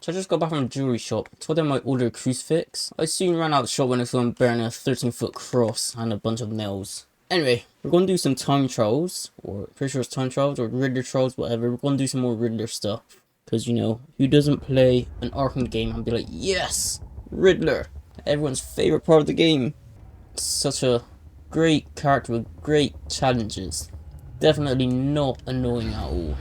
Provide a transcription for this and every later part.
So I just got back from the jewelry shop, told them I ordered a crucifix. I soon ran out the shop when I saw him burning a 13-foot cross and a bunch of nails. Anyway, we're gonna do some time trials, or pretty sure it's time trials, or Riddler trials, whatever. We're gonna do some more Riddler stuff. Because, you know, who doesn't play an Arkham game and be like, yes, Riddler, everyone's favorite part of the game. Such a great character with great challenges. Definitely not annoying at all.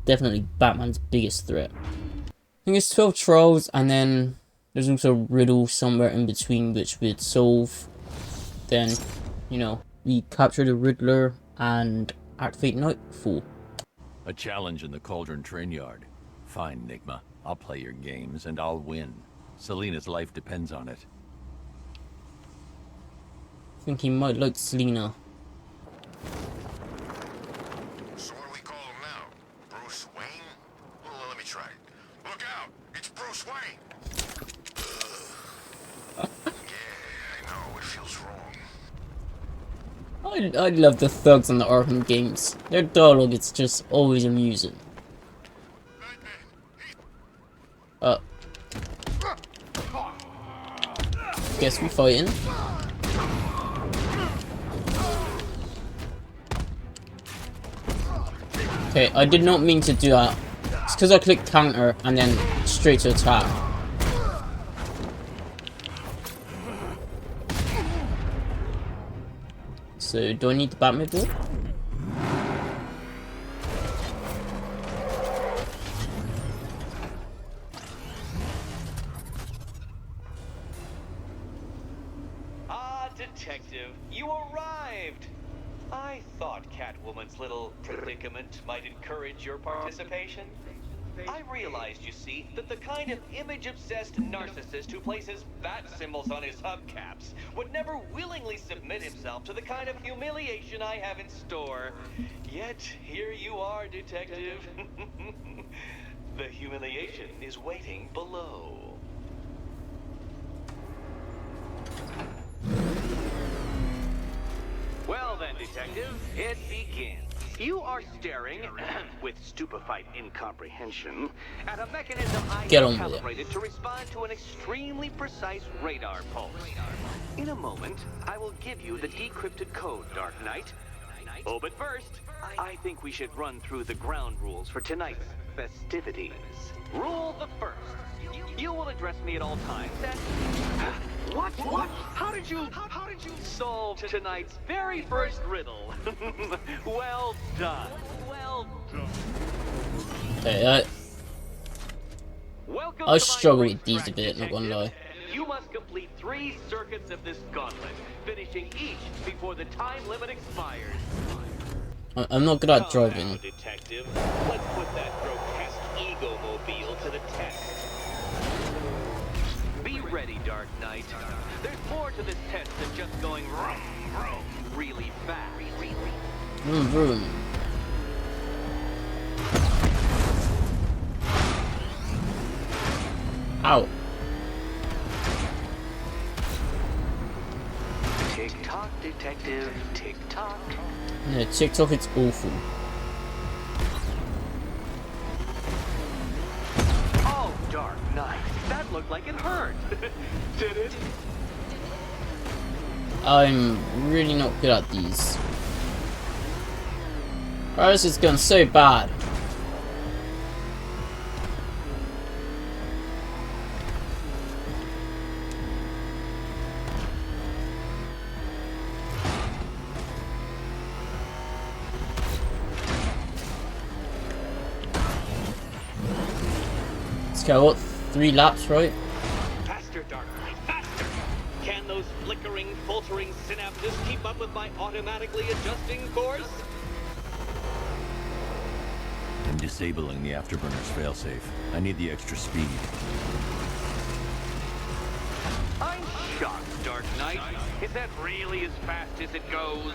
Definitely Batman's biggest threat. I think it's 12 trials, and then there's also a riddle somewhere in between which we'd solve. Then, you know, we capture the Riddler and activate Nightfall. A challenge in the Cauldron train yard. Fine, Nigma. I'll play your games and I'll win. Selina's life depends on it. I think he might like Selina. So what do we call him now? Bruce Wayne? Well, let me try it. Look out! It's Bruce Wayne! Yeah, I know. It feels wrong. I love the thugs on the Arkham games. Their dialogue is just always amusing. Guess we're fighting. Okay, I did not mean to do that. It's because I clicked counter and then straight to attack. So, do I need the Batmobile? Ah, Detective, you arrived! I thought Catwoman's little predicament might encourage your participation. I realized, you see, that the kind of image-obsessed narcissist who places bat symbols on his hubcaps would never willingly submit himself to the kind of humiliation I have in store. Yet, here you are, Detective. The humiliation is waiting below. Well then, Detective, it begins. You are staring, with stupefied incomprehension, at a mechanism I Get have on with it. calibrated to respond to an extremely precise radar pulse. In a moment, I will give you the decrypted code, Dark Knight. Oh, but first, I think we should run through the ground rules for tonight's festivities. Rule the first. You will address me at all times. What? How did you solve tonight's very first riddle? Well done. Well done. Okay, Welcome I to my struggle with these a racetrack, bit, not gonna Detective. lie. You must complete 3 circuits of this gauntlet, finishing each before the time limit expires. I'm not good at Come now, driving. Detective. Let's put that grotesque ego-mobile to the test. Be ready, Dark Knight. There's more to this test than just going vroom, vroom, really fast. Vroom vroom. Ow. Tick-tock, Detective, tick-tock. Yeah, TikTok, it's awful. Oh, Dark Knight, that looked like it hurt. Did it? I'm really not good at these. Oh, this is going so bad. Let's go, what? 3 laps, right? Faster, Dark Knight, faster! Can those flickering, faltering synapses keep up with my automatically adjusting course? I'm disabling the afterburner's failsafe. I need the extra speed. I'm shocked, Dark Knight. Is that really as fast as it goes?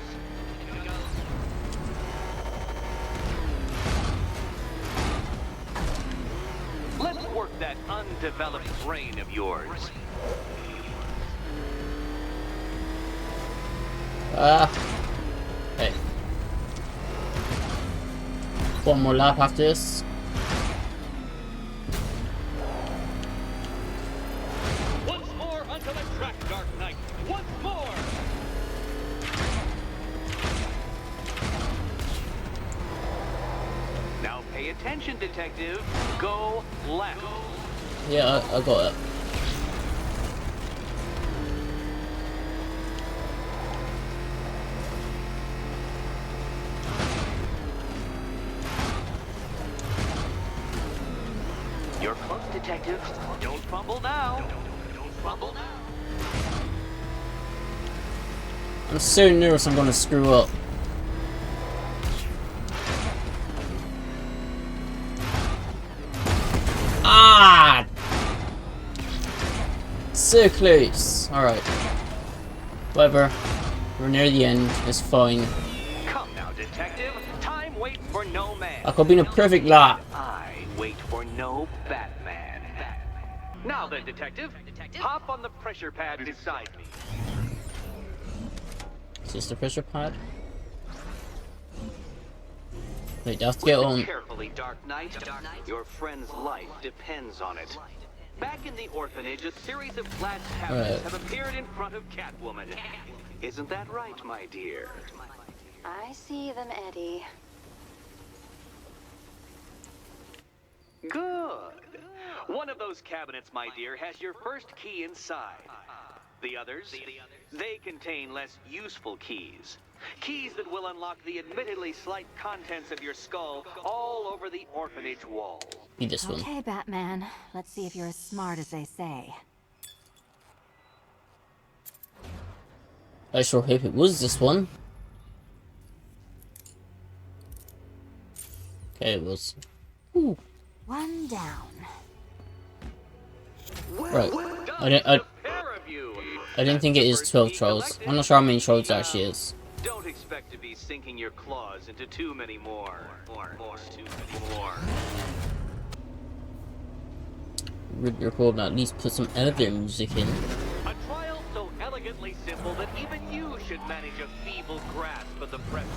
Let's work that undeveloped brain of yours. Hey. One more lap after this. Attention, detective. Go left. Yeah, I got it. You're close, detective. Don't fumble now. Don't fumble now. I'm so nervous I'm gonna screw up. Ah! So close. Alright. Whatever. We're near the end. It's fine. Come now, detective. Time waits for no man. I could be in a perfect lap. I wait for no Batman. Now then, detective. Hop on the pressure pad beside me. Is this the pressure pad? Wait, that's to get on. Carefully, Dark Knight. Your friend's life depends on it. Back in the orphanage, a series of glass cabinets have appeared in front of Catwoman. Isn't that right, my dear? I see them, Eddie. Good. One of those cabinets, my dear, has your first key inside. The others, they contain less useful keys. Keys that will unlock the admittedly slight contents of your skull all over the orphanage wall. Be this one. Okay, Batman. Let's see if you're as smart as they say. I sure hope it was this one. Okay, it was. Ooh. One down. Right. Done, I the pair of you. didn't think it is 12 trolls. I'm not sure how many trolls there actually is. Don't expect to be sinking your claws into too many more. Too many more. Riddler could at least put some elevator music in. A trial so elegantly simple that even you should manage a feeble grasp of the premise.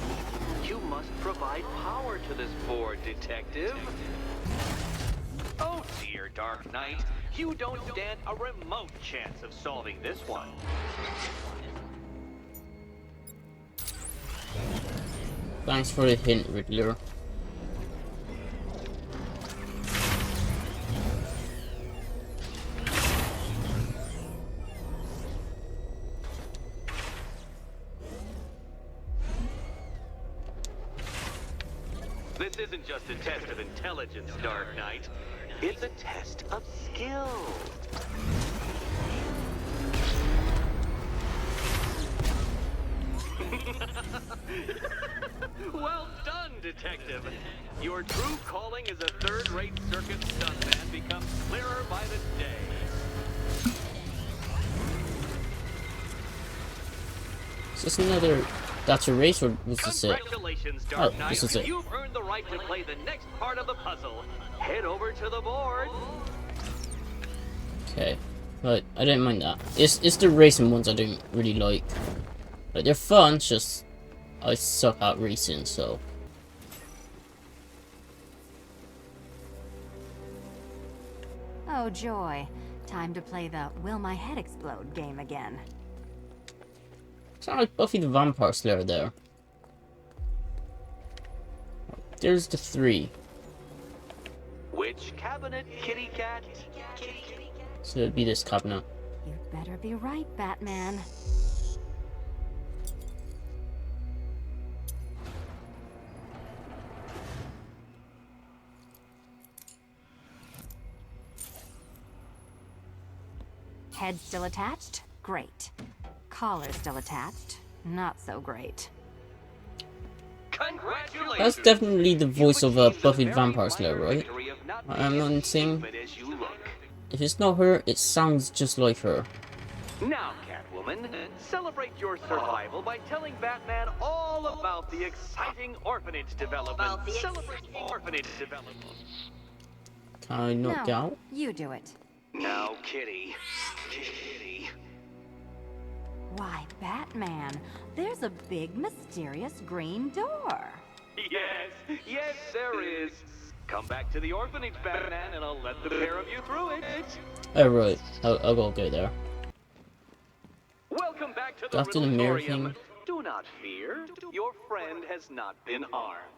You must provide power to this board, detective. Oh dear, Dark Knight. You don't stand a remote chance of solving this one. Thanks for the hint, Riddler. This isn't just a test of intelligence, Dark Knight. It's a test of skill. Well done, detective. Your true calling as a third-rate circus stuntman becomes clearer by the day. Is this another... That's a race, or was this it? Congratulations, Dark Oh, Knight. this is it. You've earned the right to play the next part of the puzzle. Head over to the board. Okay. But I didn't mind that. It's the racing ones I don't really like. Like, they're fun, it's just... I suck at racing, so... Oh, joy. Time to play the Will My Head Explode game again. Sound like Buffy the Vampire Slayer there. There's the 3. Which cabinet, kitty cat? So it'd be this cabinet. You'd better be right, Batman. Head still attached? Great. Collar still attached? Not so great. Congratulations. That's definitely the voice of Buffy the Vampire Slayer, right? I'm not insane. If it's not her, it sounds just like her. Now, Catwoman, celebrate your survival by telling Batman all about the exciting orphanage development. Celebrate orphanage development. Can I knock No, out? you do it. Now, Kitty. Kitty. Why, Batman, there's a big mysterious green door. Yes, there is. Come back to the orphanage, Batman, and I'll let the pair of you through it. Oh right, I'll go there. Welcome back to the After the mirror Riddletorium. thing. Do not fear. Your friend has not been harmed.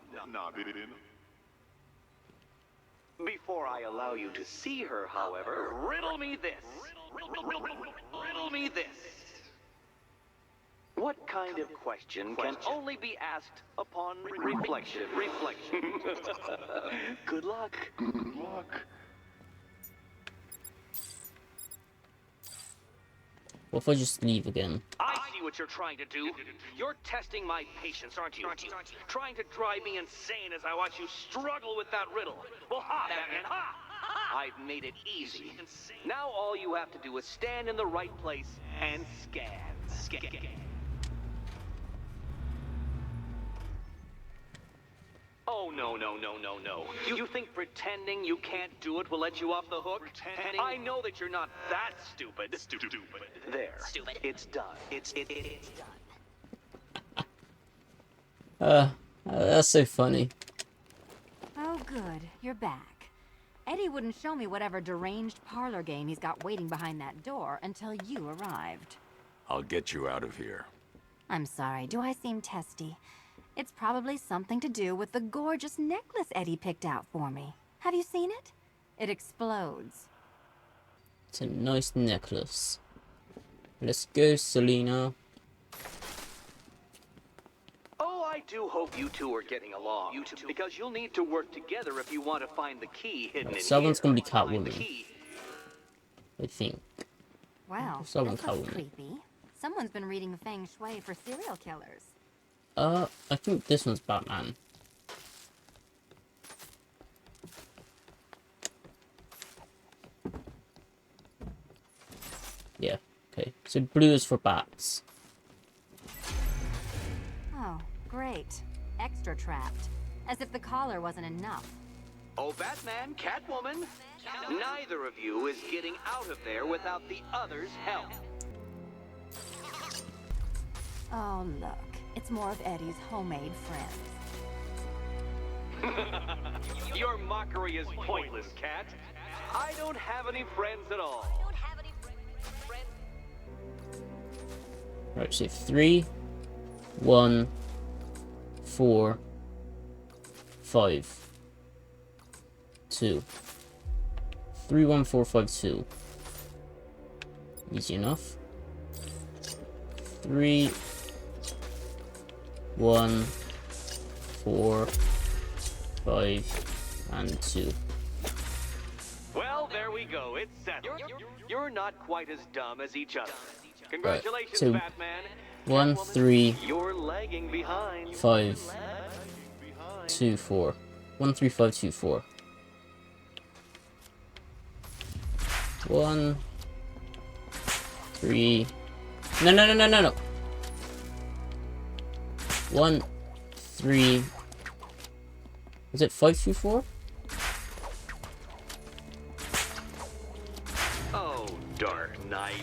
Before I allow you to see her, however, riddle me this. Riddle me this. What kind of question can only be asked upon reflection? Good luck. Good luck. What if I just leave again? I see what you're trying to do. You're testing my patience, aren't you? Trying to drive me insane as I watch you struggle with that riddle. Well, ha, Batman, ha! I've made it easy. Now all you have to do is stand in the right place and scan. Oh, no. You think pretending you can't do it will let you off the hook? I know that you're not that stupid. There. It's done. It's done. That's so funny. Oh, good. You're back. Eddie wouldn't show me whatever deranged parlor game he's got waiting behind that door until you arrived. I'll get you out of here. I'm sorry, do I seem testy? It's probably something to do with the gorgeous necklace Eddie picked out for me. Have you seen it? It explodes. It's a nice necklace. Let's go, Selina. Oh, I do hope you two are getting along. Because you'll need to work together if you want to find the key hidden in Someone's here. gonna be Catwoman. I think. Well, Someone this looks Catwoman. creepy. Someone's been reading Feng Shui for serial killers. I think this one's Batman. Yeah, okay. So blue is for bats. Oh, great. Extra trapped. As if the collar wasn't enough. Oh, Batman, Catwoman, neither of you is getting out of there without the other's help. Oh, look. It's more of Eddie's homemade friends. Your mockery is pointless, Cat. I don't have any friends at all. Right, so 3, 1, 4, 5, 2. 3, 1, 4, 5, 2. Easy enough. 3, 1, 4, 5, and 2. Well, there we go. It's settled. You're not quite as dumb as each other. Congratulations, so Batman. 1, 3, You're lagging behind. 5, 2, 4. 1, 3, 5, 2, 4. 1, 3. No. 1, 3. Is it 5, 2, 4? Oh, Dark Knight.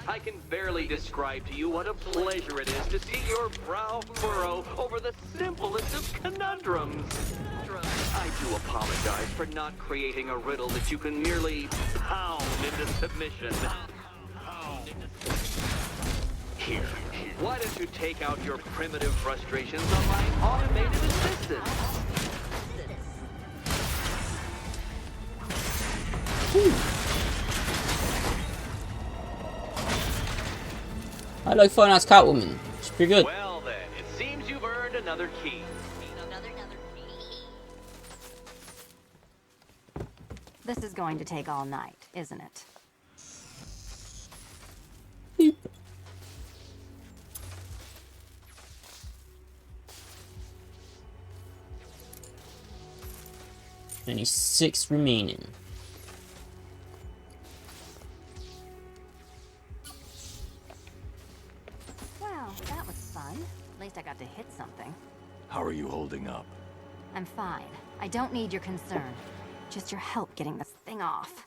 I can barely describe to you what a pleasure it is to see your brow furrow over the simplest of conundrums. I do apologize for not creating a riddle that you can merely pound into submission. Here, why don't you take out your primitive frustrations on my automated assistant? I like Fine Arts Catwoman. She's pretty good. Well then, it seems you've earned another key. This is going to take all night, isn't it? Beep. Only 6 remaining. Well, that was fun. At least I got to hit something. How are you holding up? I'm fine. I don't need your concern. Just your help getting this thing off.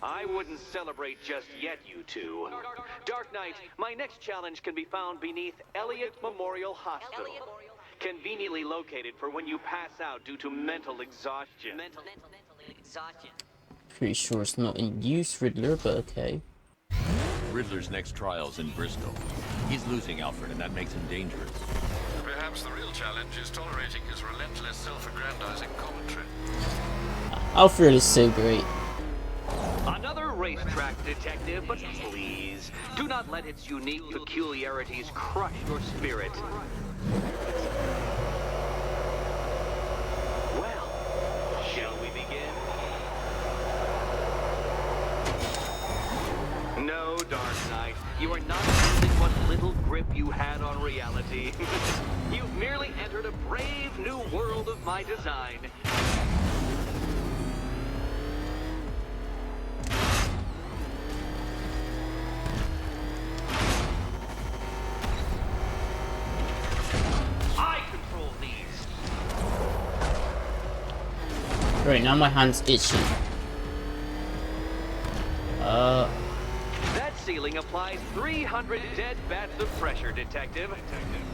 I wouldn't celebrate just yet, you two. Dark Knight, my next challenge can be found beneath Elliott Memorial Hospital. Conveniently located for when you pass out due to mental exhaustion. Pretty sure it's not in use, Riddler, but okay. Riddler's next trial's in Bristol. He's losing Alfred, and that makes him dangerous. Perhaps the real challenge is tolerating his relentless self-aggrandizing commentary. Alfred is so great. Another racetrack detective, but please, do not let its unique peculiarities crush your spirit. Well, shall we begin? No, Dark Knight, you are not using what little grip you had on reality. You've merely entered a brave new world of my design. I control these. Right, now my hand's itchy. That ceiling applies 300 dead bats of pressure, Detective.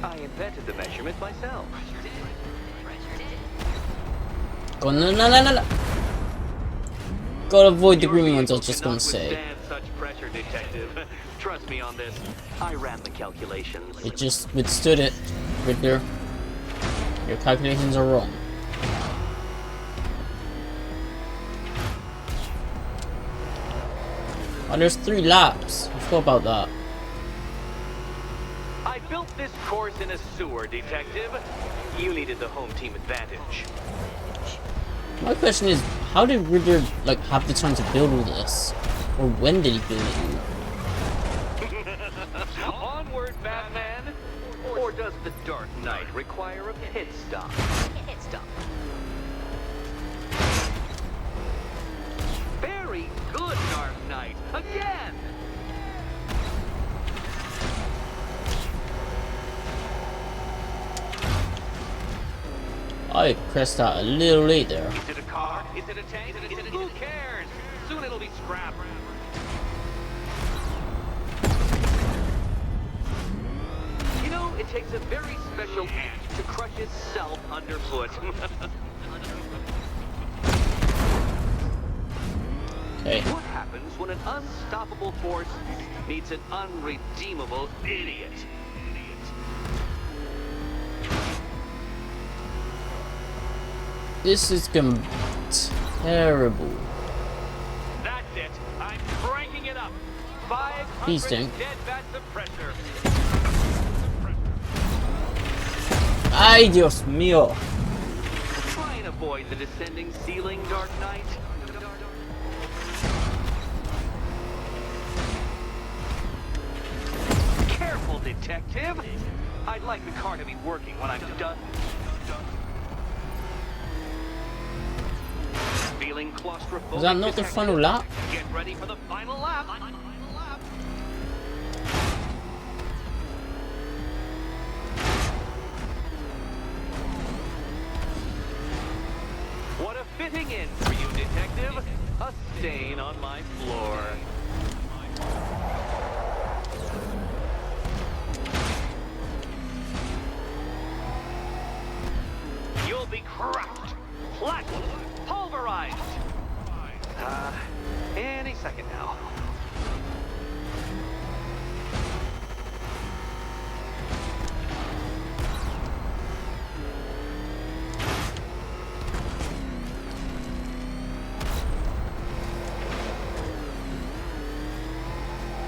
I invented the measurement myself. Go, no. Gotta avoid the Your green ones, I vehicle was just gonna cannot say. withstand such pressure, Detective. Trust me on this. I ran the calculations. It just withstood it, Riddler. Your calculations are wrong. Oh, there's 3 laps. I forgot about that. I built this course in a sewer, Detective. You needed the home team advantage. My question is, how did Riddler, like, have the time to build all this? Or when did he build it all? Onward, Batman! Or does the Dark Knight require a pit stop? Very good, Dark Knight! Again! I pressed that a little late there. Is it a car? Is it a tank? Who cares? Soon it'll be scrap. You know, it takes a very special ant to crush itself underfoot. Okay. What happens when an unstoppable force meets an unredeemable idiot? This is gonna be terrible. That's it. I'm cranking it up. 500 Please don't. dead bats of pressure. Ay, Dios mío. Try and avoid the descending ceiling, Dark Knight. Careful, Detective. I'd like the car to be working when I'm done. Feeling claustrophobic? Was that not the Detective? final lap? Get ready for the final lap. What a fitting end for you, Detective. A stain on my floor. You'll be crushed, flattened, pulverized. Any second now.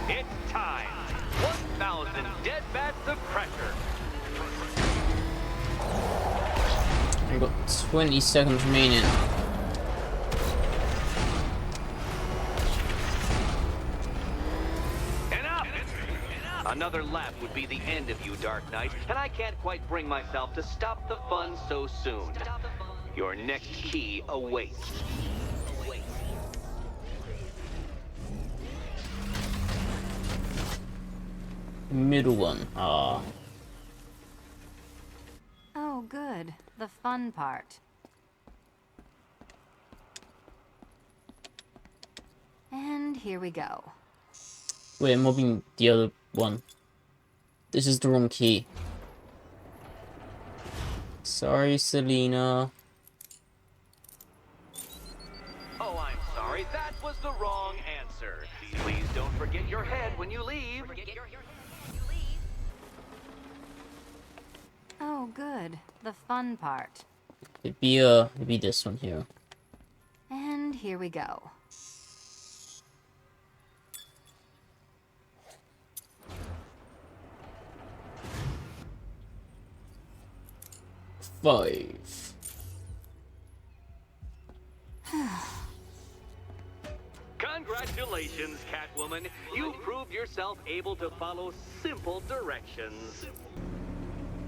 It's time. 1,000 dead bats of pressure. I've got 20 seconds remaining. Enough! Another lap would be the end of you, Dark Knight, and I can't quite bring myself to stop the fun so soon. Your next key awaits. Middle one. Ah. Oh, good. The fun part. And here we go. Wait, I'm mobbing the other one. This is the wrong key. Sorry, Selena. Oh, I'm sorry. That was the wrong answer. Please don't forget your head when you leave. Oh, good. The fun part. It'd be this one here. here we go. Five. Congratulations, Catwoman. You proved yourself able to follow simple directions.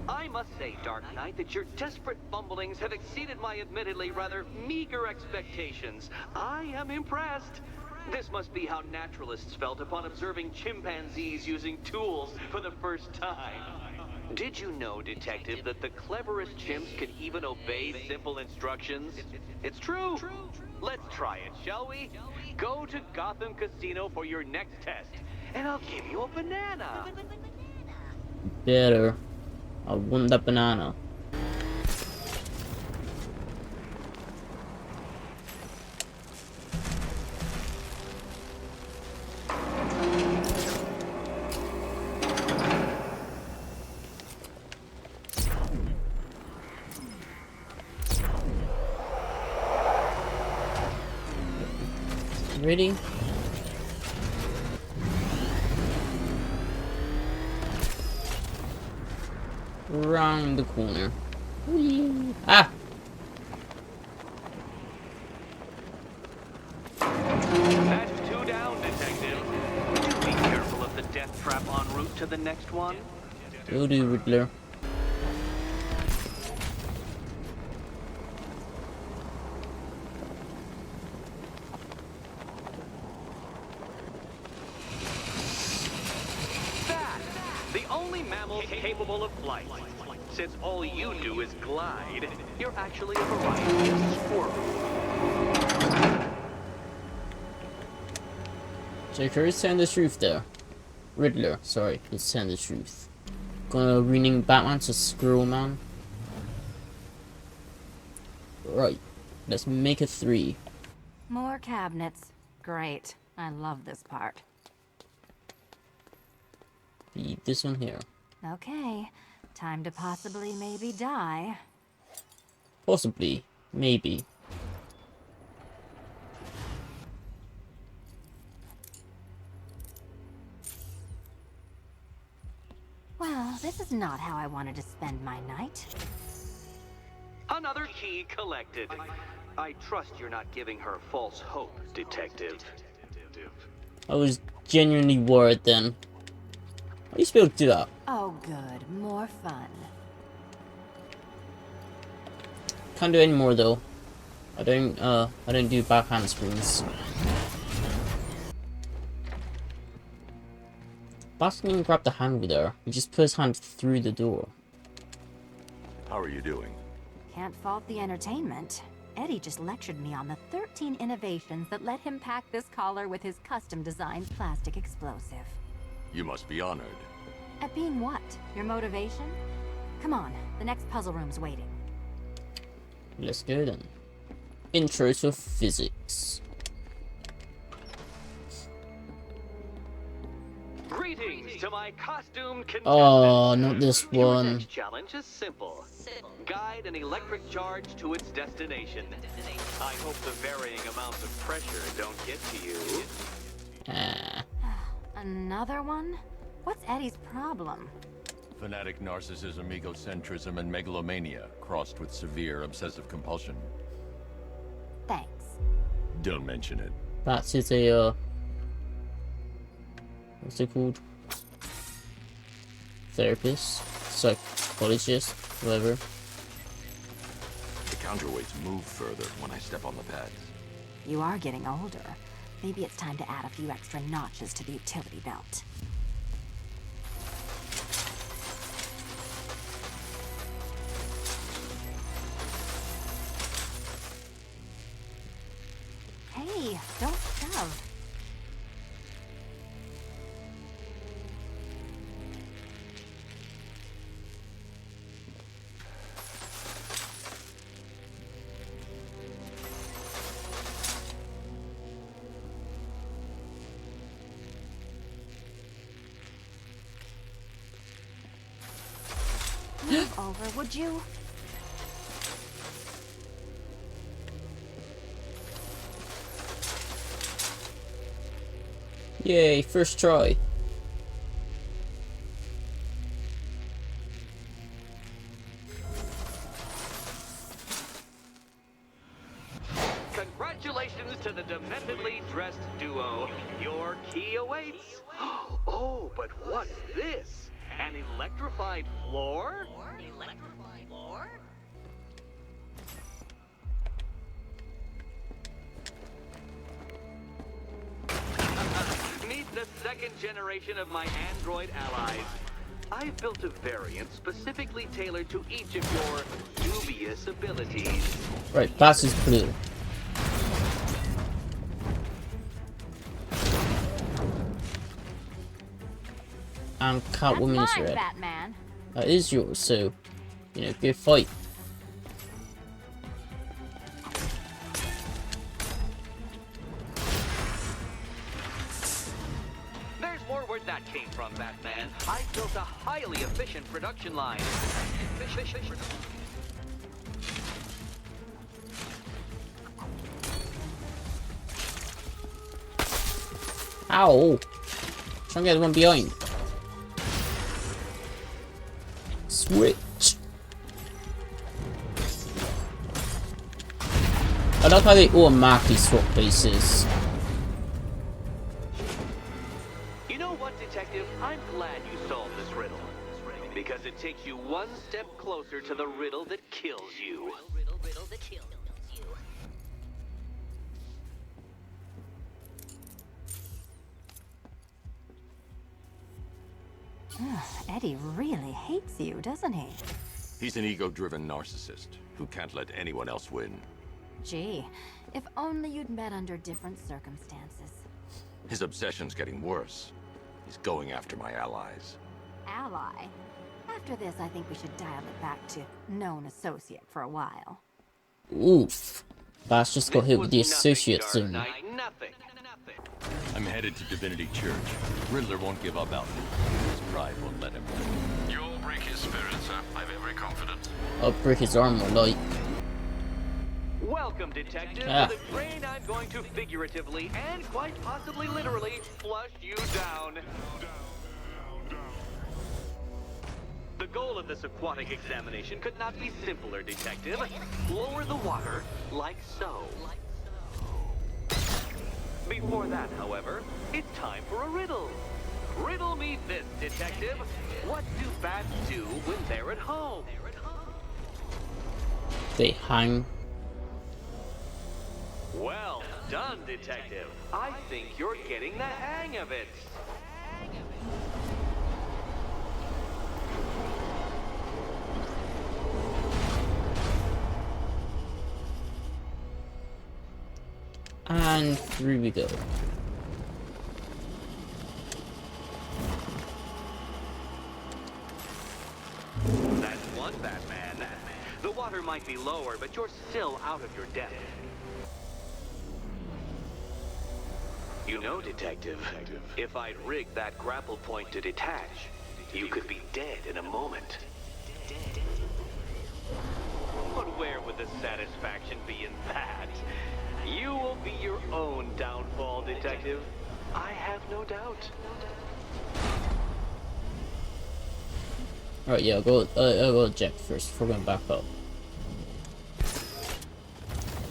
I must say, Dark Knight, that your desperate fumblings have exceeded my admittedly rather meager expectations. I am impressed. This must be how naturalists felt upon observing chimpanzees using tools for the first time. Did you know, Detective, that the cleverest chimps can even obey simple instructions? It's true. Let's try it, shall we? Go to Gotham Casino for your next test, and I'll give you a banana. Better. I want that banana. Ready? Round the corner. Whee. Ah! That's 2 down, Detective. Do be careful of the death trap en route to the next one. Will do, Riddler. The only mammal capable of flight. Since all you do is glide, you're actually a variety of squirrel. Joker is telling the truth there. Riddler, sorry, is telling the truth. Gonna rename Batman to Squirrel Man. Right, let's make a 3. More cabinets. Great. I love this part. Be this one here. Okay. Time to possibly maybe die. Possibly, maybe. Well, this is not how I wanted to spend my night. Another key collected. I trust you're not giving her false hope, Detective. I was genuinely worried then. I used to be able to do that. Oh, good. More fun. Can't do it anymore though. I don't do back handsprings. Batman didn't grab the handle there. He just put his hand through the door. How are you doing? Can't fault the entertainment. Eddie just lectured me on the 13 innovations that let him pack this collar with his custom-designed plastic explosive. You must be honored. At being what? Your motivation? Come on, the next puzzle room's waiting. Let's go then. Intro to physics. Greetings to my costume contestants. Oh, not this Your one. next challenge is simple. Guide an electric charge to its destination. I hope the varying amounts of pressure don't get to you. Ah. Another one? What's Eddie's problem? Fanatic narcissism, egocentrism, and megalomania, crossed with severe obsessive compulsion. Thanks. Don't mention it. That is a what's it called? Therapist, psychologist, whatever. The counterweights move further when I step on the pads. You are getting older. Maybe it's time to add a few extra notches to the utility belt. Hey, don't shove. Move over, would you? Yay, first try. Congratulations to the dementedly dressed duo. Your key awaits. Oh, but what's this? An electrified floor? Electrified floor? Meet the second generation of my android allies. I've built a variant specifically tailored to each of your dubious abilities. Right, Bass is blue. And Catwoman That's is mine, red. Batman. That is yours, so, you know, good fight. There's more where that came from, Batman. I built a highly efficient production line. Ow! Trying to get the one behind. Switch! I like how they automatically swap places. You know what, Detective? I'm glad you solved this riddle. Because it takes you one step closer to the riddle that kills you. Riddle that kills you. Eddie really hates you, doesn't he? He's an ego-driven narcissist who can't let anyone else win. Gee, if only you'd met under different circumstances. His obsession's getting worse. He's going after my allies. Ally. After this, I think we should dial it back to known associate for a while. Oof. Bass just got This hit with the was associate Dark zone. Knight, nothing. I'm headed to Divinity Church. Riddler won't give up Alfred. His pride won't let him. You'll break his spirit, sir. I've every confidence. I'll break his armor, like. Welcome, Detective, Ah. to the train I'm going to figuratively and quite possibly literally flush you down. The goal of this aquatic examination could not be simpler, Detective. Lower the water like so. Before that, however, it's time for a riddle. Riddle me this, Detective. What do bats do when they're at home? They hang. Well done, Detective. I think you're getting the hang of it. And through we go. That's one Batman. The water might be lower, but you're still out of your depth. You know, Detective, if I'd rigged that grapple point to detach, you could be dead in a moment. But where would the satisfaction be in that? You will be your own downfall, Detective. I have no doubt. Alright, yeah, I'll go eject first before going back up.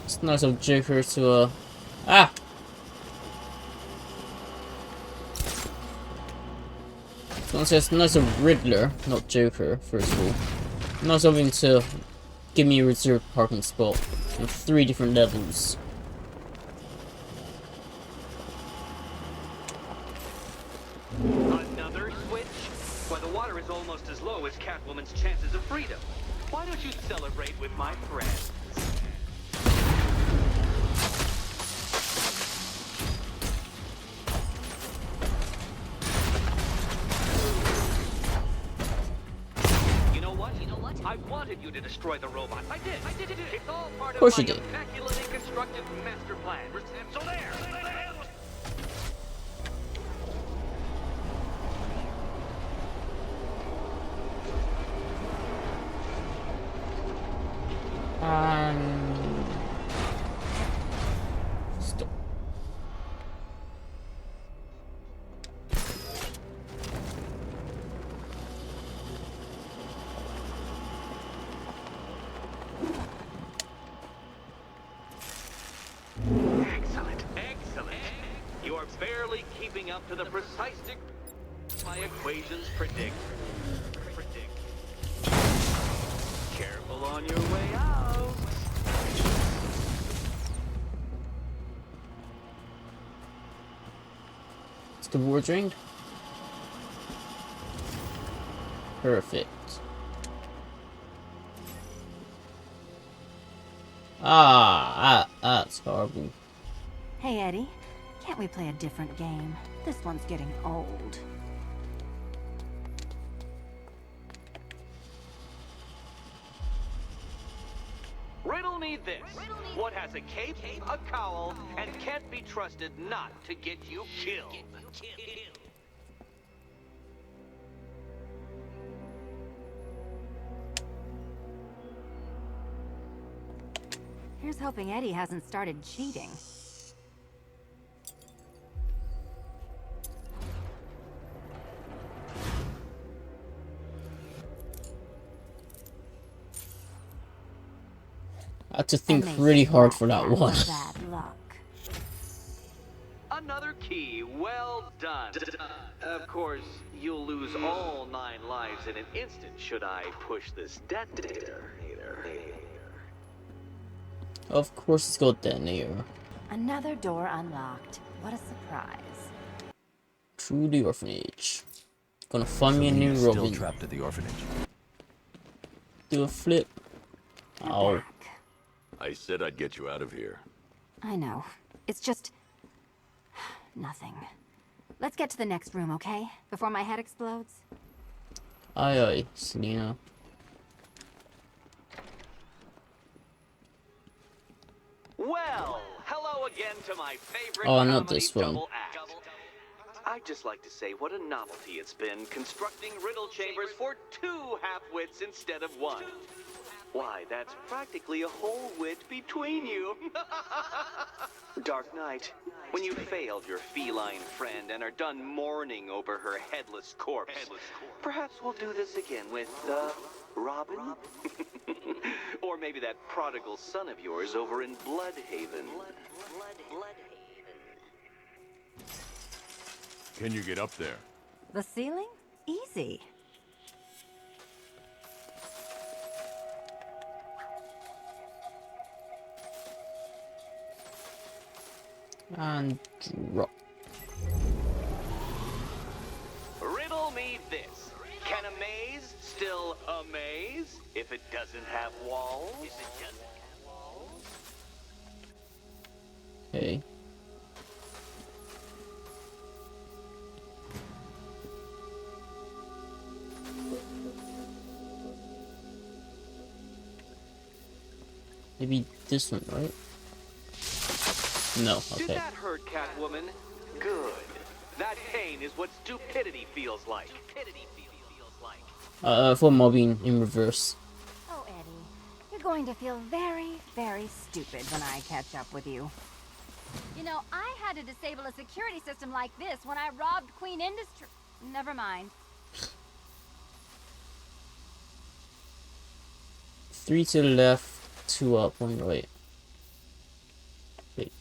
It's nice of Joker to, Ah! So it's nice of Riddler, not Joker, first of all. Nice of him to give me a reserved parking spot on 3 different levels. Another switch? Why, the water is almost as low as Catwoman's chances of freedom. Why don't you celebrate with my friends? You know what? I wanted you to destroy the robot. I did. It's all part of Course my you did. immaculately constructed master plan. So there. Stop. You're barely keeping up to the precise degree my equations predict. Careful on your way out. Is the war drained? Perfect. That's horrible. Hey, Eddie. Can't we play a different game? This one's getting old. Riddle me this. What has a cape, a cowl, and can't be trusted not to get you killed? Here's hoping Eddie hasn't started cheating. I had to think And they really hard for smack that one. Bad luck. Another key. Well done. Of course, you'll lose all 9 lives in an instant should I push this detonator. Of course it's got detonator. Another door unlocked. What a surprise. Through the orphanage. Gonna find me a new Still Robin. trapped at the orphanage. Do a flip. You're Oh. back. I said I'd get you out of here. I know. It's just... nothing. Let's get to the next room, okay? Before my head explodes. Aye aye, Selena. Well, hello again to my favorite Oh, not comedy this one. double act. I'd just like to say what a novelty it's been constructing riddle chambers for 2 half-wits instead of 1. Why, that's practically a whole wit between you. Dark Knight, when you failed your feline friend and are done mourning over her headless corpse, perhaps we'll do this again with, Robin? Or maybe that prodigal son of yours over in Bloodhaven. Can you get up there? The ceiling? Easy. And drop. Riddle me this. Can a maze still amaze if it doesn't have walls? Okay. Maybe this one, right? No, Did okay. that hurt, Catwoman? Good. That pain is what stupidity feels like. For mobbing in reverse. Oh, Eddie. You're going to feel very, very stupid when I catch up with you. You know, I had to disable a security system like this when I robbed Queen Industry. Never mind. 3 to the left, 2 up, 1 right. Wait.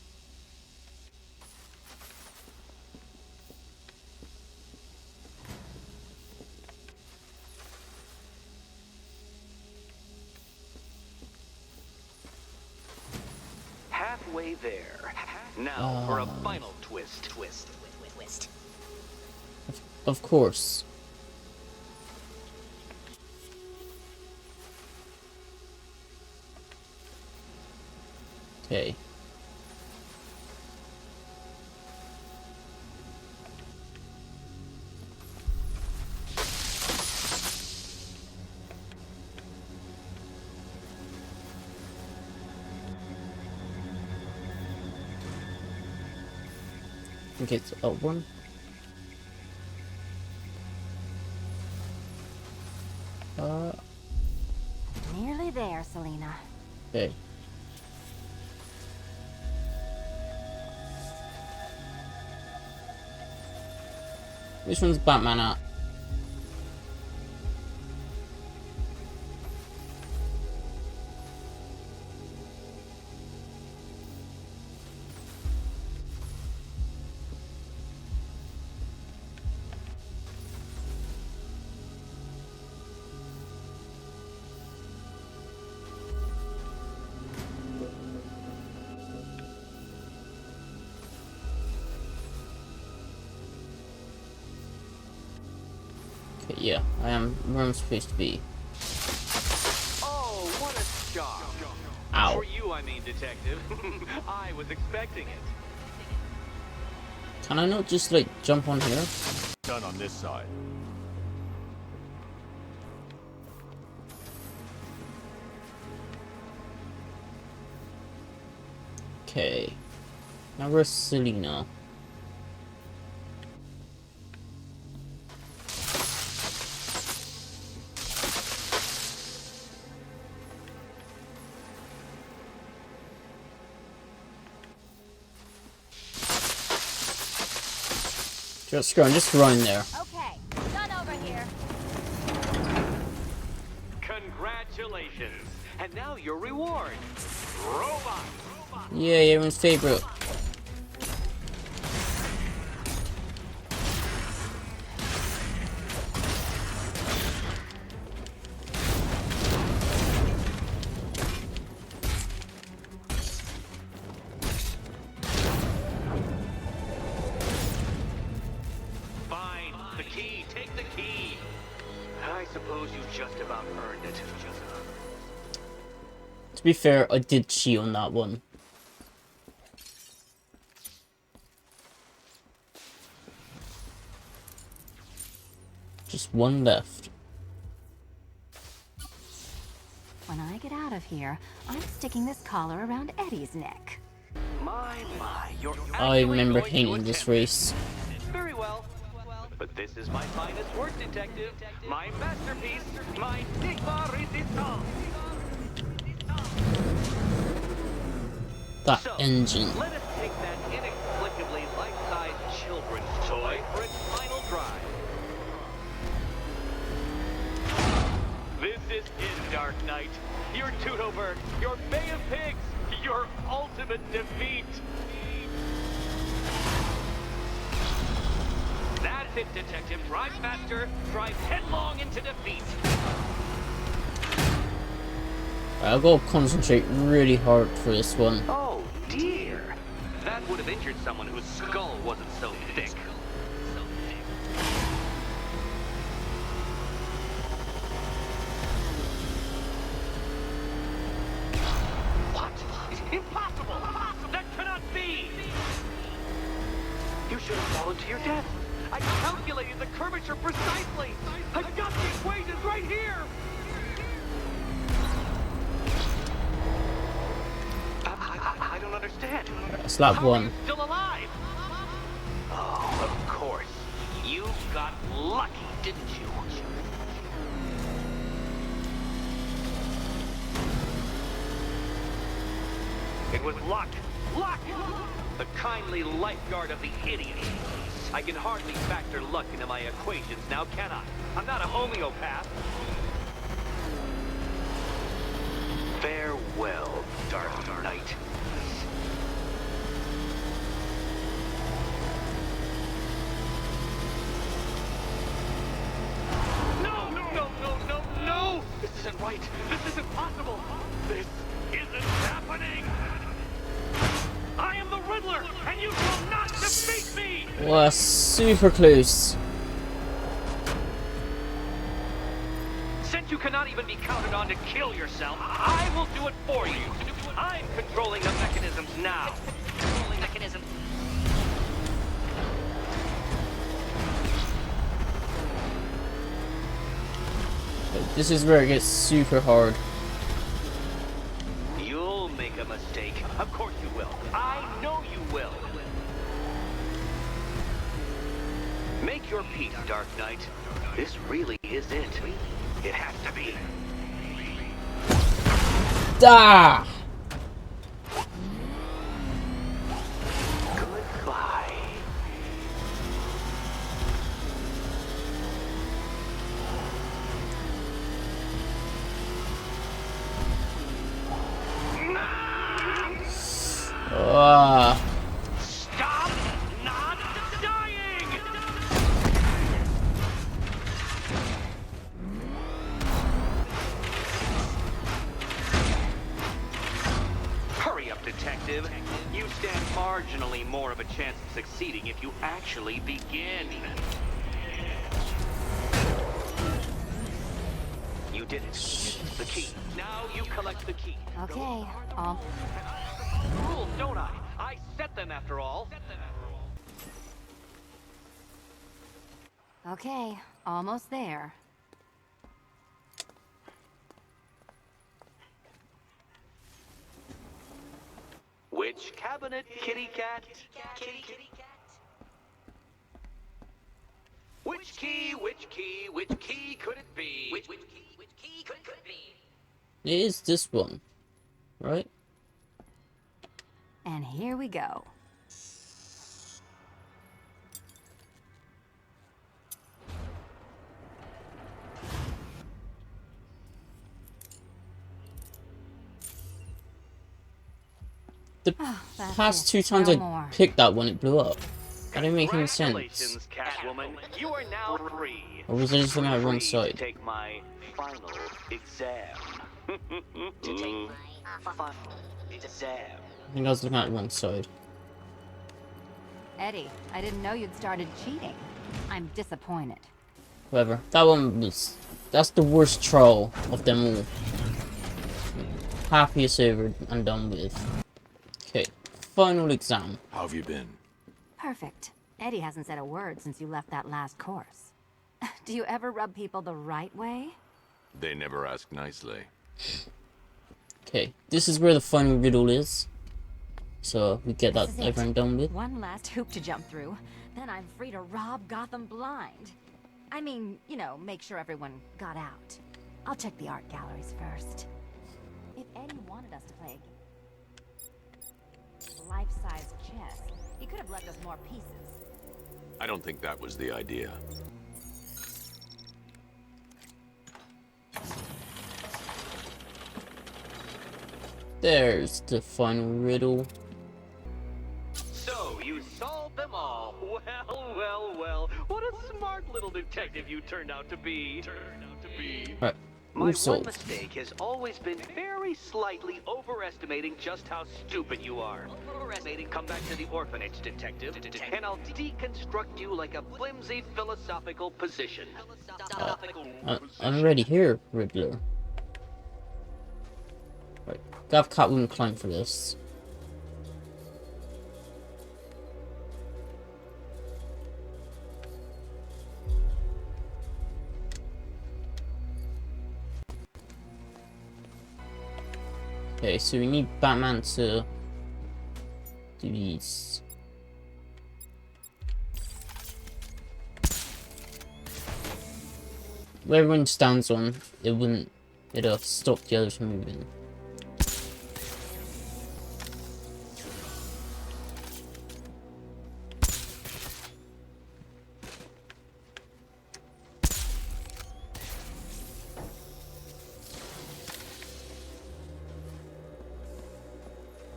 Halfway there. Now for a final twist. Of course. Okay. I think it's up 1. Nearly there, Selena. Okay. Which one's Batman at? But yeah, I am where I'm supposed to be. Oh, what a shock. Ow. For you, I mean, Detective. I was expecting it. Can I not just, like, jump on here? Done on this side. Okay. Now where's Selina? Just go, just run there. Okay, done over here. Congratulations. And now your reward. Robot. Yay, everyone's favorite. Fine. The key. Take the key. I suppose you just about earned it. To be fair, I did cheat on that one. Just one left. When I get out of here, I'm sticking this collar around Eddie's neck. My, you're I actually remember going to hating this attempt race. it. Very well. But this is my finest work, Detective. My masterpiece. My Sigma Resistance. That So, engine. let us take that inexplicably life-size children's toy for its final drive. This is it, Dark Knight. Your Tudoberg, your Bay of Pigs, your ultimate defeat. That's it, Detective. Drive faster. Drive headlong into defeat. I'll go concentrate really hard for this one. Oh, dear. That would have injured someone whose skull wasn't so thick. What? Impossible! That cannot be! You should have fallen to your death. I calculated the curvature precisely. I've got the equations right here. I don't understand. Slap How are one. you still alive? Oh, of course. You got lucky, didn't you? It was luck. Luck! The kindly lifeguard of the idiot. I can hardly factor luck into my equations now, can I? I'm not a homeopath. Farewell, Dark Knight. No, no, no, no, no, no! This isn't right. This isn't possible. This isn't happening. I am the Riddler, and you will not defeat me! Wow, super close. Since you cannot even be counted on to kill yourself, I will do it for you. I'm controlling the mechanisms now. Controlling mechanisms. This is where it gets super hard. You'll make a mistake. Of course you will. I know you will. Make your peace, Dark Knight. This really is it. It has to be. Ah! Goodbye. Ah! Stop not dying! Hurry up, Detective. You stand marginally more of a chance of succeeding if you actually begin. did it. The key. Now you collect the key. Okay, Rules, don't I? I set them after all. okay, almost there. Which cabinet, kitty cat? Kitty cat. Which key could it be? Which key could it be? It is this one, right? And here we go. The That's past it. 2 times No I more. picked that one, it blew up. That didn't make any sense. Congratulations, Catwoman. You are now free. Or was I just looking at the wrong Free to side? take my final exam. To take my final exam. I think I was looking at the wrong side. Eddie, I didn't know you'd started cheating. I'm disappointed. Whatever. That one was... That's the worst troll of them all. Happiest over and done with. Okay. Final exam. How have you been? Perfect. Eddie hasn't said a word since you left that last course. Do you ever rub people the right way? They never ask nicely. Okay. This is where the final riddle is. So we get that This is it. over and done with. One last hoop to jump through, then I'm free to rob Gotham blind. I mean, you know, make sure everyone got out. I'll check the art galleries first. If Eddie wanted us to play a life-size chess, he could have left us more pieces. I don't think that was the idea. There's the final riddle. So, you solved them all. Well. What a smart little detective you turned out to be. Right. My All one solved. mistake has always been very slightly overestimating just how stupid you are. Come back to the orphanage, detective, and I'll deconstruct you like a flimsy philosophical position. I'm already here, Riddler. Right. Gotta have Catwoman climb for this. Okay, so we need Batman to do these. Where everyone stands on, it'll stop the others from moving.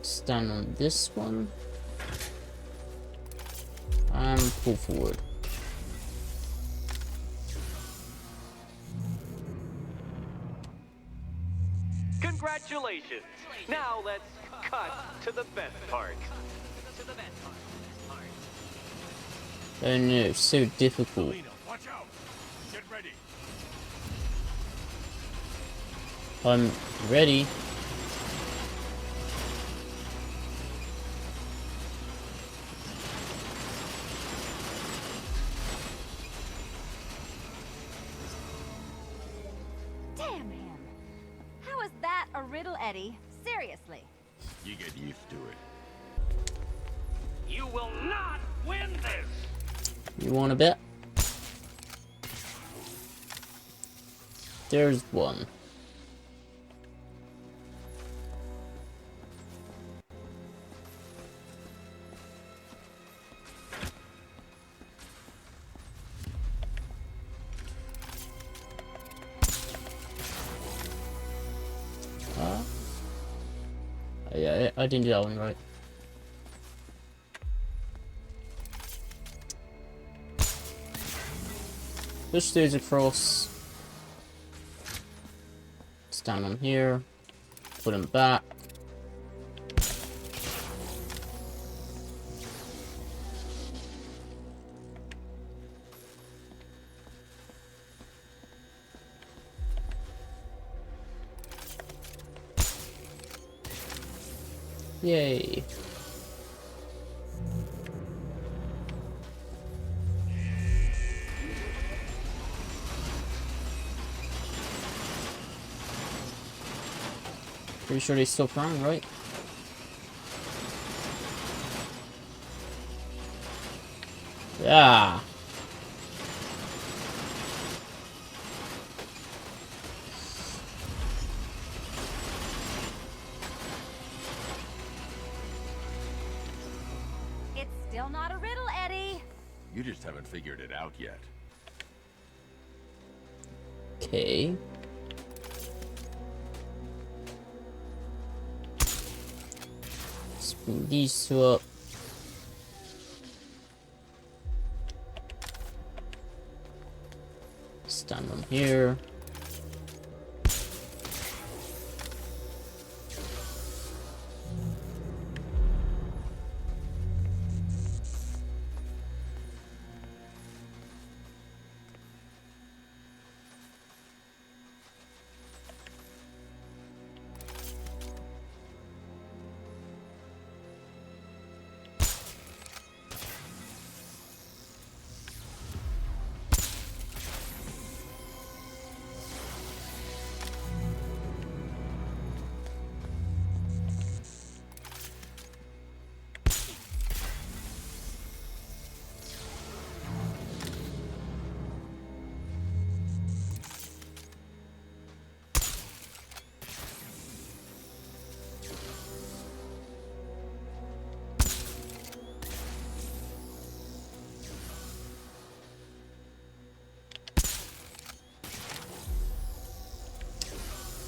Stand on this one and pull forward. Congratulations! Now let's cut to the best part. Oh no, it's so difficult. Watch out! Get ready! I'm ready. Damn him! How is that a riddle, Eddie? Seriously. You get used to it. You will not win this! You want a bet? There's one. Yeah, I didn't do that one right. Push these across. Stand on here. Put them back. Yay. Pretty sure they still around, right? Yeah. It's still not a riddle, Eddie. You just haven't figured it out yet. Okay. Let's bring these two up. Stand them here.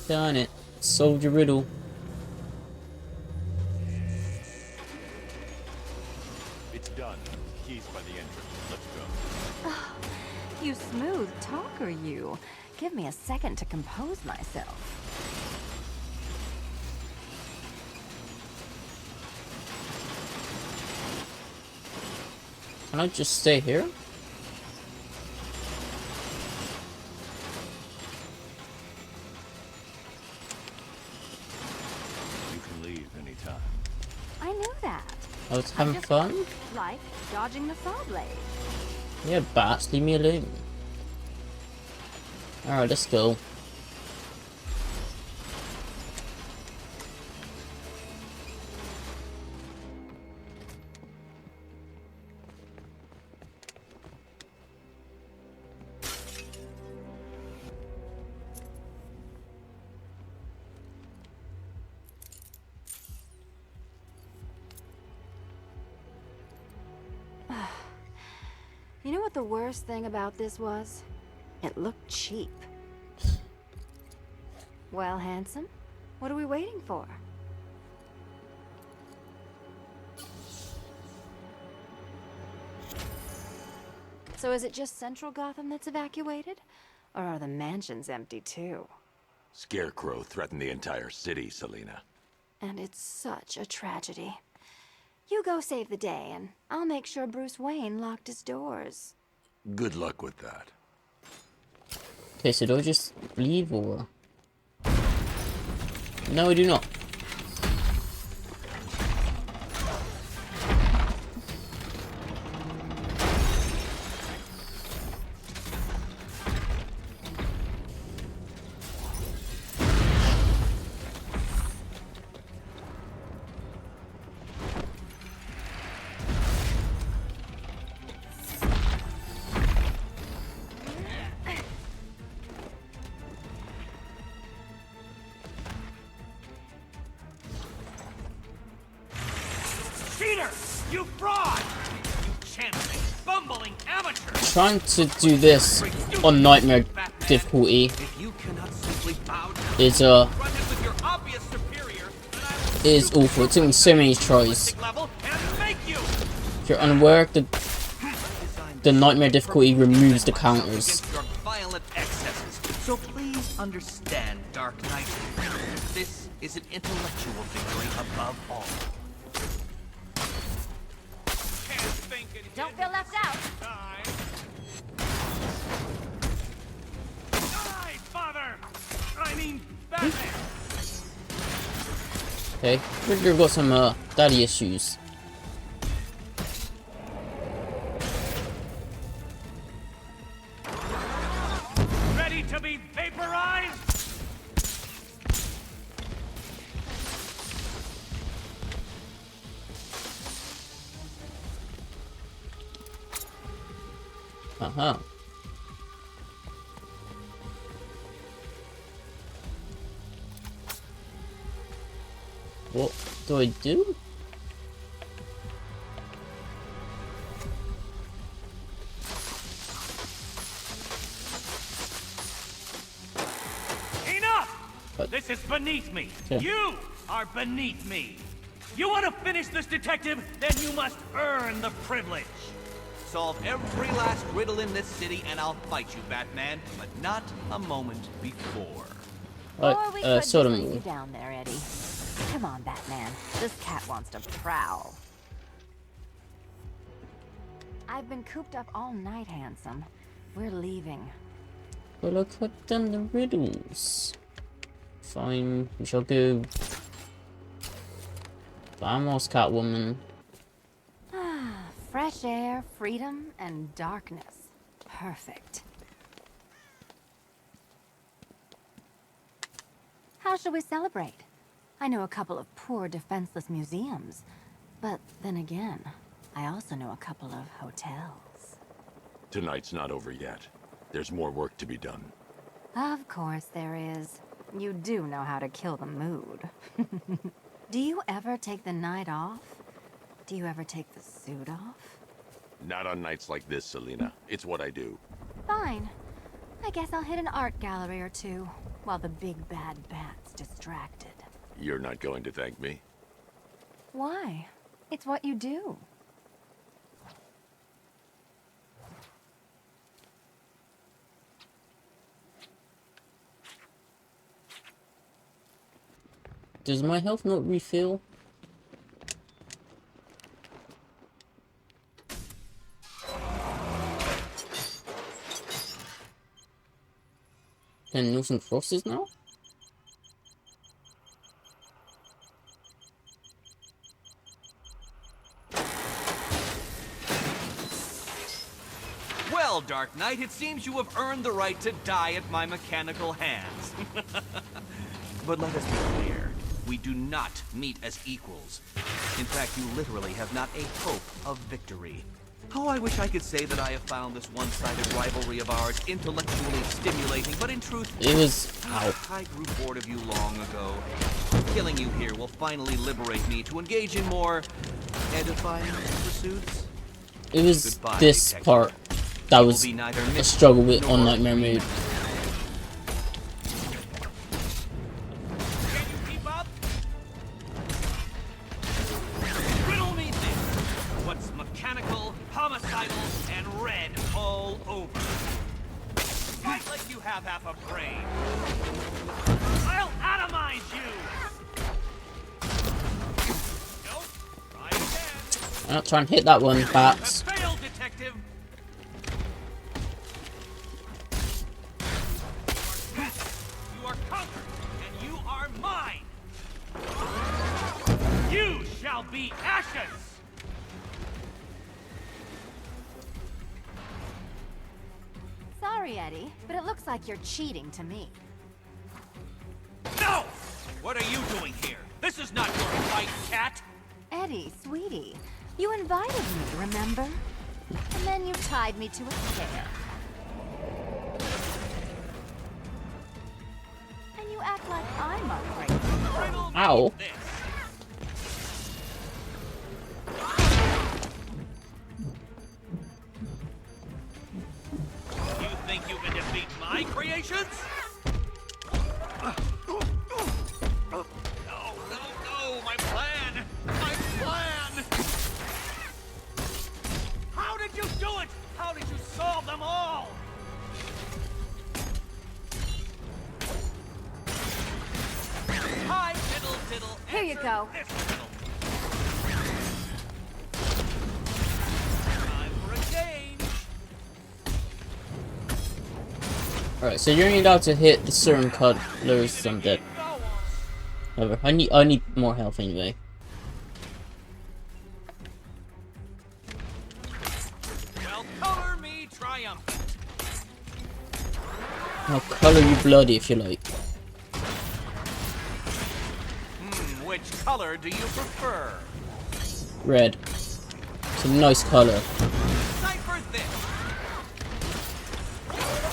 Done it. Solved your riddle. It's done. Keys by the entrance. Let's go. You smooth talker, you. Give me a second to compose myself. Can I just stay here? You can leave anytime. I knew that. I was having fun? Like dodging the saw blade. Yeah, bats, leave me alone. Alright, let's go. You know what the worst thing about this was? It looked cheap. Well, handsome, what are we waiting for? So is it just Central Gotham that's evacuated? Or are the mansions empty too? Scarecrow threatened the entire city, Selina. And it's such a tragedy. You go save the day, and I'll make sure Bruce Wayne locked his doors. Good luck with that. Okay, so do I just leave or? No, I do not. Cheater! You fraud! You channeling, bumbling amateur! Trying to do this on nightmare difficulty If you cannot simply bow down is confronted with your obvious superior, then I will is awful. It took me so many tries. level and make you! If you're unaware, the nightmare difficulty removes the counters. Against your violent excesses. So please understand, Dark Knight. This is an intellectual victory above all. Don't feel left out. Die, father! I mean, Batman! Okay, Riddler got some daddy issues. Ready to be vaporized? Uh-huh. What do I do? Enough! What? This is beneath me. Yeah. You are beneath me. You want to finish this, detective? Then you must earn the privilege. Solve every last riddle in this city and I'll fight you, Batman, but not a moment before. Or we could just sort of. leave you down there, Eddie. Come on, Batman. This cat wants to prowl. I've been cooped up all night, handsome. We're leaving. Well, I cut down the riddles. Fine, we shall go. Vamos, Catwoman. Fresh air, freedom, and darkness. Perfect. How shall we celebrate? I know a couple of poor, defenseless museums. But then again, I also know a couple of hotels. Tonight's not over yet. There's more work to be done. Of course there is. You do know how to kill the mood. Do you ever take the night off? Do you ever take the suit off? Not on nights like this, Selina. It's what I do. Fine. I guess I'll hit an art gallery or two, while the big bad bat's distracted. You're not going to thank me? Why? It's what you do. Does my health not refill? Can Newton crosses now? Well, Dark Knight, it seems you have earned the right to die at my mechanical hands. But let us be clear. We do not meet as equals. In fact, you literally have not a hope of victory. Oh, I wish I could say that I have found this one-sided rivalry of ours intellectually stimulating, but in truth, It was. Ow. I grew bored of you long ago. Killing you here will finally liberate me to engage in more edifying pursuits. It was Goodbye, this detective. part that You will was be neither a missed struggle with nor on Nightmare Mode. Can you keep up? Riddle me this. What's mechanical, homicidal, and red all over? Fight like you have half a brain. I'll atomize you! Nope. Try again. I'll try and hit that one, bats. Failed, detective. You are conquered, and you are mine. You shall be ashes. Sorry, Eddie, but it looks like you're cheating to me. No! What are you doing here? This is not your fight, cat. Eddie, sweetie, you invited me, remember? And then you tied me to a chair. And you act like I'm ungrateful. Riddle me Ow. this. You think you can defeat my creations? No, my plan! My plan! How did you do it? How did you solve them all? Hi, diddle, diddle. Here you go. This riddle. Time for a change. Alright, so you're only allowed to hit the certain colors I'm dead. Go on. However, I need more health anyway. Well, color me triumphant. I'll colour you bloody if you like. Which color do you prefer? Red. It's a nice colour. Cipher this.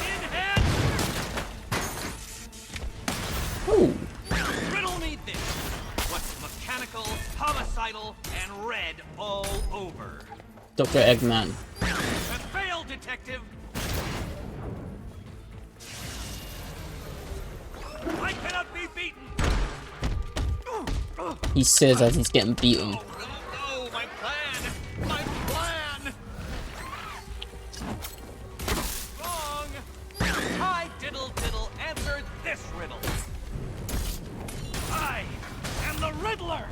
In hand. Ooh. Riddle me this. What's mechanical, homicidal, and red all over? Dr. Eggman. That failed, detective. I cannot be beaten. He says as he's getting beaten. No, my plan. My plan. Wrong. I diddle answer this riddle. I am the Riddler.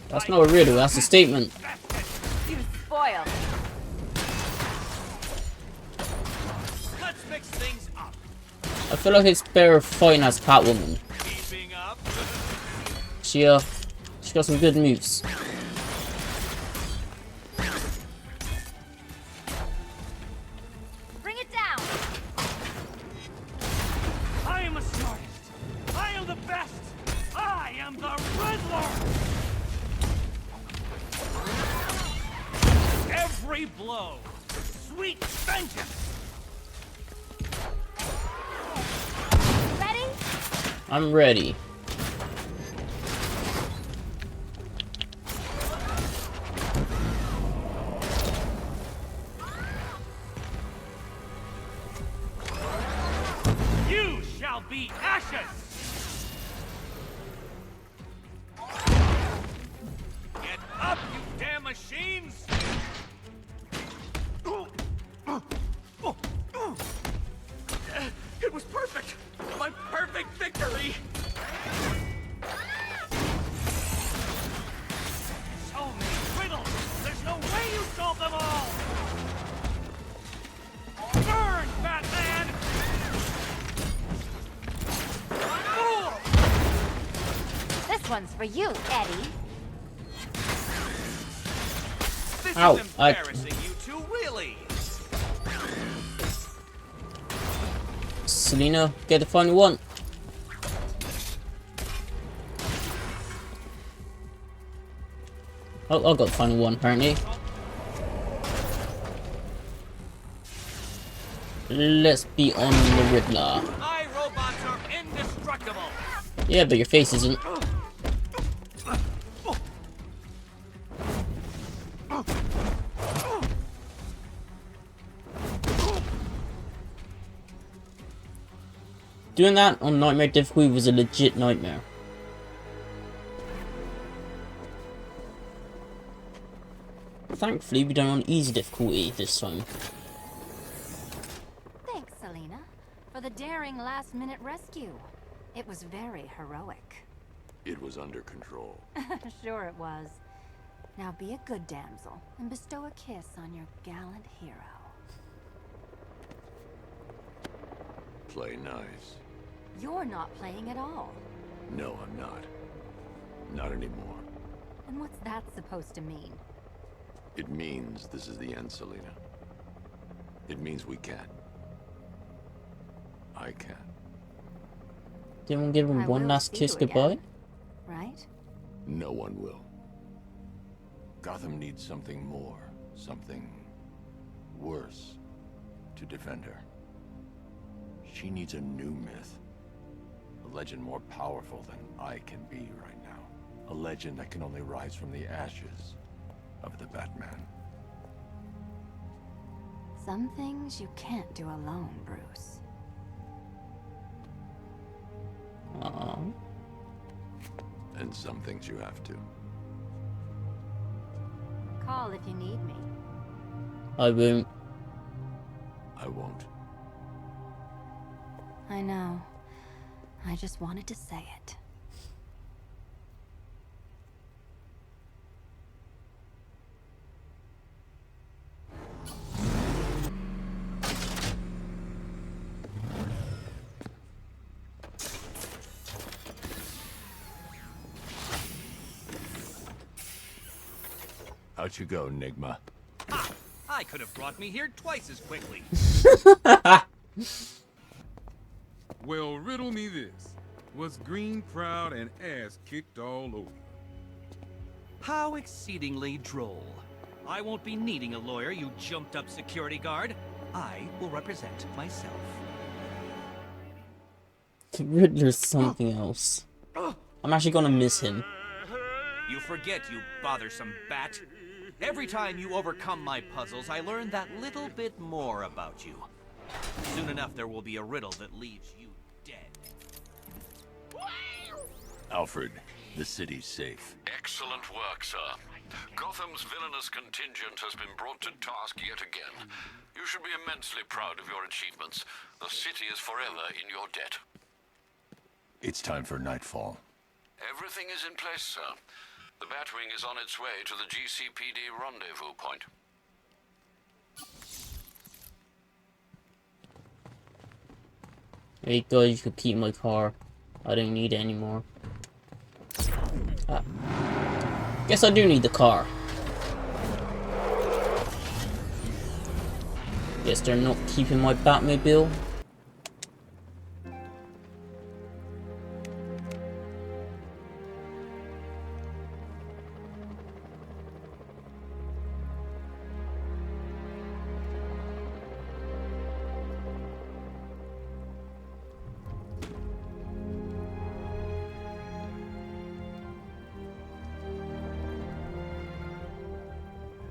That's not a riddle, that's a statement. You spoiled. Let's mix things up. I feel like it's better fighting as Catwoman. Keeping up. She got some good moves. Bring it down. I am the smartest. I am the best. I am the Riddler. Every blow. Sweet vengeance. Ready? I'm ready. You shall be ashes. Get up, you damn machines. It was perfect. My perfect victory. So many riddles. There's no way you solved them all. Burn, Batman. This one's for you, Eddie. This Ow, is embarrassing, you two, really. Selina, get the final one. Oh, I got the final one apparently. Let's be on the Riddler. My robots are indestructible. Yeah, but your face isn't. Doing that on Nightmare difficulty was a legit nightmare. Thankfully, we done on easy difficulty this time. Thanks, Selina, for the daring last-minute rescue. It was very heroic. It was under control. Sure it was. Now be a good damsel and bestow a kiss on your gallant hero. Play nice. You're not playing at all. No, I'm not. Not anymore. And what's that supposed to mean? It means this is the end, Selina. It means we can. I can. Didn't we give him I one will last see kiss you again, goodbye? Right? No one will. Gotham needs something more, something worse to defend her. She needs a new myth. A legend more powerful than I can be right now. A legend that can only rise from the ashes of the Batman. Some things you can't do alone, Bruce. Aww. And some things you have to. Call if you need me. I won't. I won't. I know. I just wanted to say it. Out you go, Nigma. Ha! I could have brought me here twice as quickly. Well, riddle me this. Was Green proud and ass kicked all over? How exceedingly droll. I won't be needing a lawyer, you jumped-up security guard. I will represent myself. Riddler's something else. I'm actually gonna miss him. You forget, you bothersome bat. Every time you overcome my puzzles, I learn that little bit more about you. Soon enough, there will be a riddle that leaves you dead. Alfred, the city's safe. Excellent work, sir. Gotham's villainous contingent has been brought to task yet again. You should be immensely proud of your achievements. The city is forever in your debt. It's time for nightfall. Everything is in place, sir. The Batwing is on its way to the GCPD rendezvous point. Hey guys, you could keep my car. I don't need it anymore. Guess I do need the car. Guess they're not keeping my Batmobile.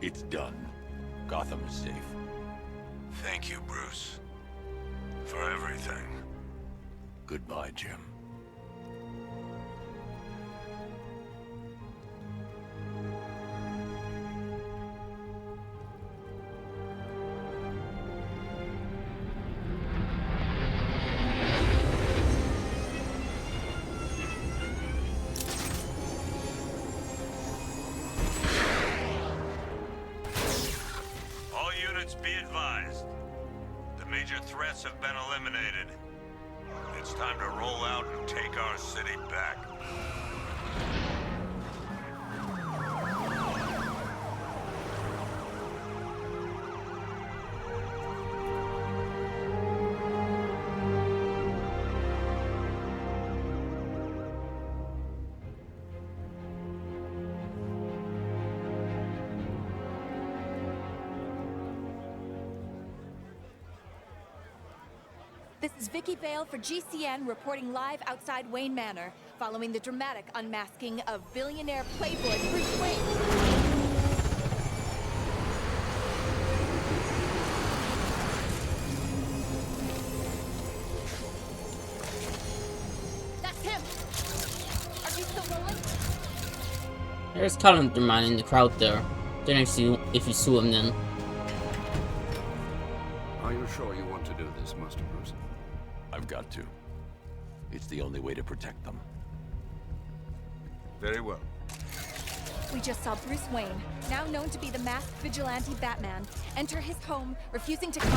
It's done. Gotham is safe. Thank you, Bruce. For everything. Goodbye, Jim. All units be advised. The major threats have been eliminated. It's time to roll out and take our city back. This is Vicky Vale for GCN reporting live outside Wayne Manor, following the dramatic unmasking of billionaire playboy Bruce Wayne. That's him! Are you still rolling? There's Calendar Man in the crowd there. Don't know if you saw him then. Are you sure you want to do this, Master Bruce? I've got to. It's the only way to protect them. Very well. We just saw Bruce Wayne, now known to be the masked vigilante Batman, enter his home, refusing to come.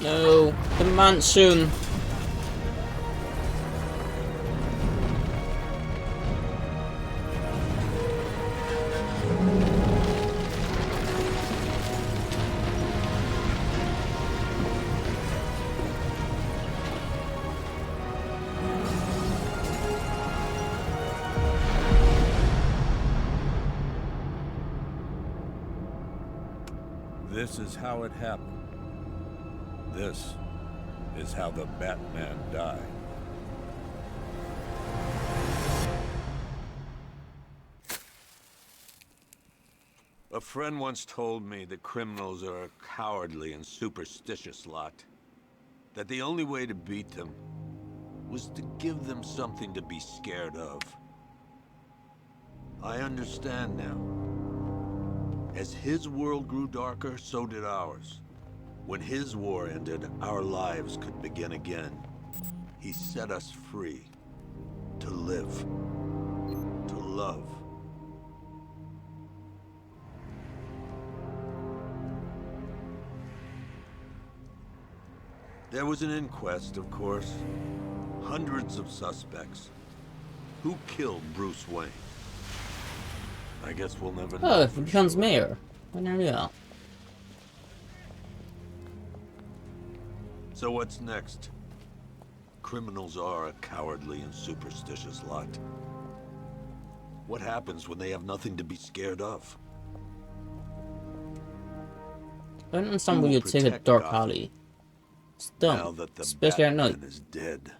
No, the mansion. This is how it happened. This is how the Batman died. A friend once told me that criminals are a cowardly and superstitious lot. That the only way to beat them was to give them something to be scared of. I understand now. As his world grew darker, so did ours. When his war ended, our lives could begin again. He set us free. To live. To love. There was an inquest, of course. hundreds of suspects. Who killed Bruce Wayne? I guess we'll never know. Oh, if he becomes mayor. I never knew that. So what's next? Criminals are a cowardly and superstitious lot. What happens when they have nothing to be scared of? I don't understand why Who you'd will take a protect dark Gotham alley. It's now dumb. that the Especially at night. Batman is dead?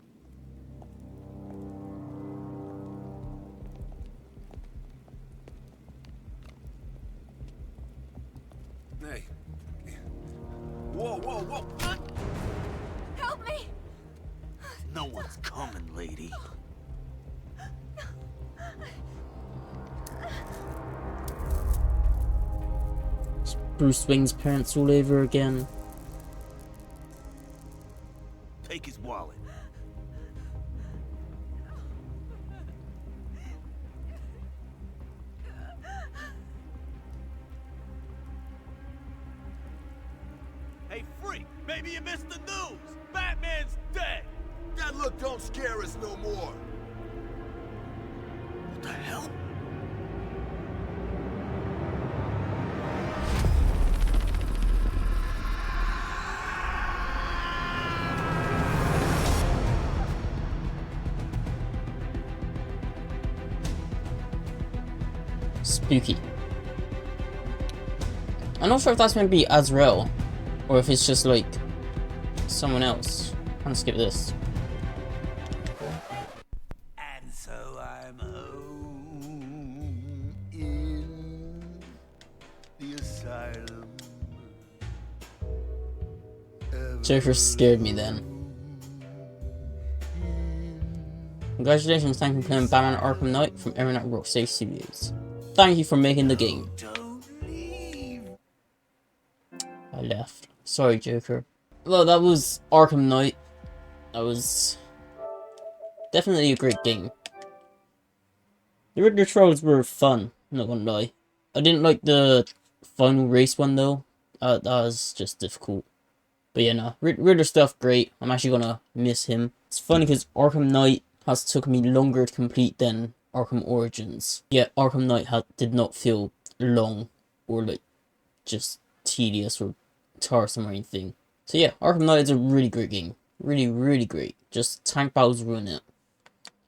Hey. Whoa, whoa, whoa! Help me! No one's coming, lady. It's Bruce Wayne's parents all over again. Take his wallet. Hey, freak! Maybe you missed the news! Batman's dead! That look don't scare us no more. What the hell? Spooky. I'm not sure if that's meant to be Azrael, or if it's just like someone else. I'm gonna skip this. And so I'm home in the asylum. Joker scared me then. Congratulations, thank you for playing Batman Arkham Knight from everyone at Rocksteady Studios. Thank you for making the game. Don't leave. I left. Sorry, Joker. Well, that was Arkham Knight. That was definitely a great game. The Riddler trials were fun, not gonna lie. I didn't like the final race one though. That was just difficult. But yeah, no, Riddler stuff great. I'm actually gonna miss him. It's funny because Arkham Knight has took me longer to complete than Arkham Origins. Yet Arkham Knight did not feel long or like just tedious or tiresome or anything. So yeah, Arkham Knight is a really great game. Really, really great. Just tank battles ruin it.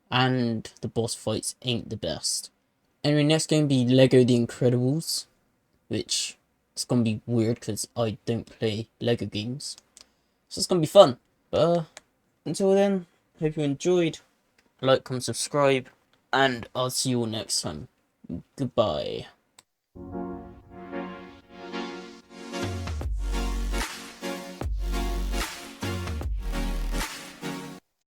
And the boss fights ain't the best. Anyway, next game be Lego The Incredibles. Which is gonna be weird because I don't play Lego games. So it's gonna be fun. But until then, hope you enjoyed. Like, comment, subscribe. And I'll see you all next time. Goodbye.